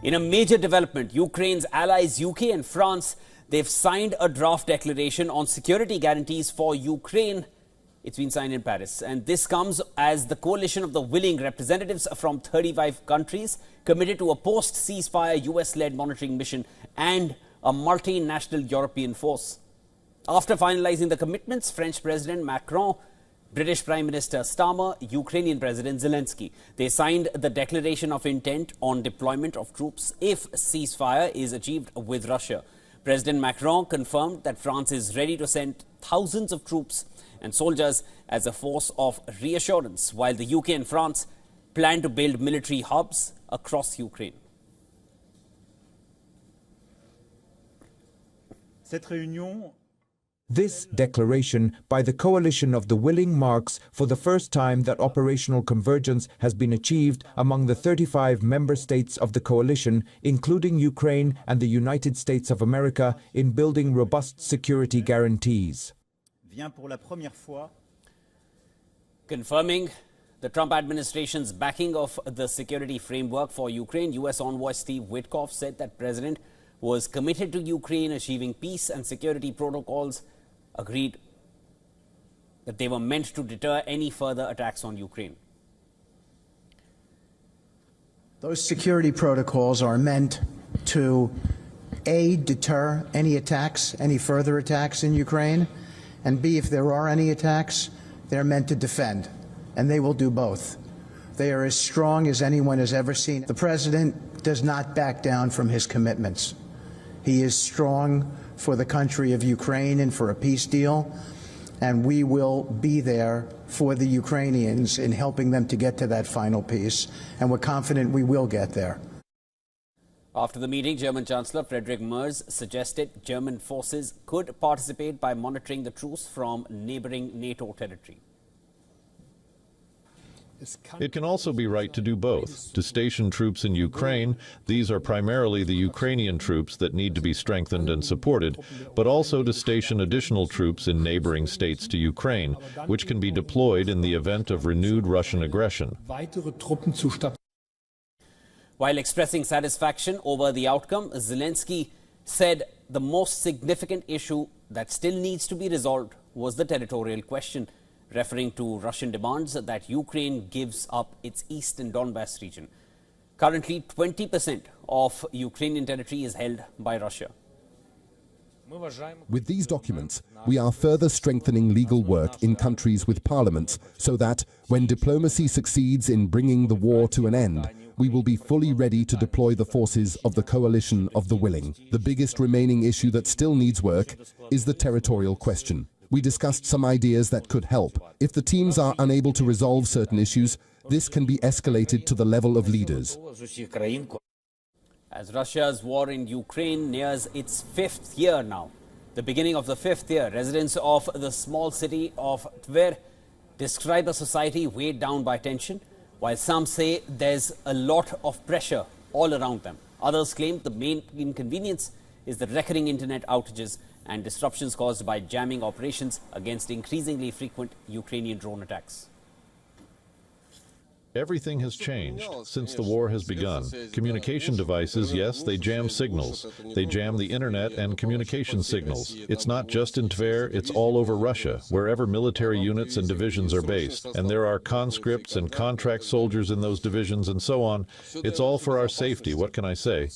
In a major development, Ukraine's allies UK and France, they've signed a draft declaration on security guarantees for Ukraine. It's been signed in Paris. And this comes as the coalition of the willing representatives from 35 countries committed to a post-ceasefire US-led monitoring mission and a multinational European force. After finalizing the commitments, French President Macron, British Prime Minister Starmer, Ukrainian President Zelenskyy, they signed the declaration of intent on deployment of troops if ceasefire is achieved with Russia. President Macron confirmed that France is ready to send thousands of troops and soldiers as a force of reassurance, while the UK and France plan to build military hubs across Ukraine. This declaration by the coalition of the willing marks for the first time that operational convergence has been achieved among the 35 member states of the coalition, including Ukraine and the United States of America, in building robust security guarantees. Confirming the Trump administration's backing of the security framework for Ukraine, U.S. Envoy Steve Witkoff said that President was committed to Ukraine achieving peace, and security protocols agreed that they were meant to deter any further attacks on Ukraine. Those security protocols are meant to, A, deter any attacks, any further attacks in Ukraine, and B, if there are any attacks, they're meant to defend, and they will do both. They are as strong as anyone has ever seen. The President does not back down from his commitments. He is strong for the country of Ukraine and for a peace deal, and we will be there for the Ukrainians in helping them to get to that final peace, and we're confident we will get there. After the meeting, German Chancellor Friedrich Merz suggested German forces could participate by monitoring the truce from neighboring NATO territory. It can also be right to do both, to station troops in Ukraine. These are primarily the Ukrainian troops that need to be strengthened and supported, but also to station additional troops in neighboring states to Ukraine, which can be deployed in the event of renewed Russian aggression. While expressing satisfaction over the outcome, Zelenskyy said the most significant issue that still needs to be resolved was the territorial question, referring to Russian demands that Ukraine gives up its eastern Donbass region. Currently, 20% of Ukrainian territory is held by Russia. With these documents, we are further strengthening legal work in countries with parliaments so that, when diplomacy succeeds in bringing the war to an end, we will be fully ready to deploy the forces of the coalition of the willing. The biggest remaining issue that still needs work is the territorial question. We discussed some ideas that could help. If the teams are unable to resolve certain issues, this can be escalated to the level of leaders. As Russia's war in Ukraine nears its 5th year now, the beginning of the 5th year, residents of the small city of Tver describe a society weighed down by tension, while some say there's a lot of pressure all around them. Others claim the main inconvenience is the recurring internet outages and disruptions caused by jamming operations against increasingly frequent Ukrainian drone attacks. Everything has changed since the war has begun. Communication devices, yes, they jam signals. They jam the internet and communication signals. It's not just in Tver, it's all over Russia, wherever military units and divisions are based. And there are conscripts and contract soldiers in those divisions and so on. It's all for our safety, what can I say?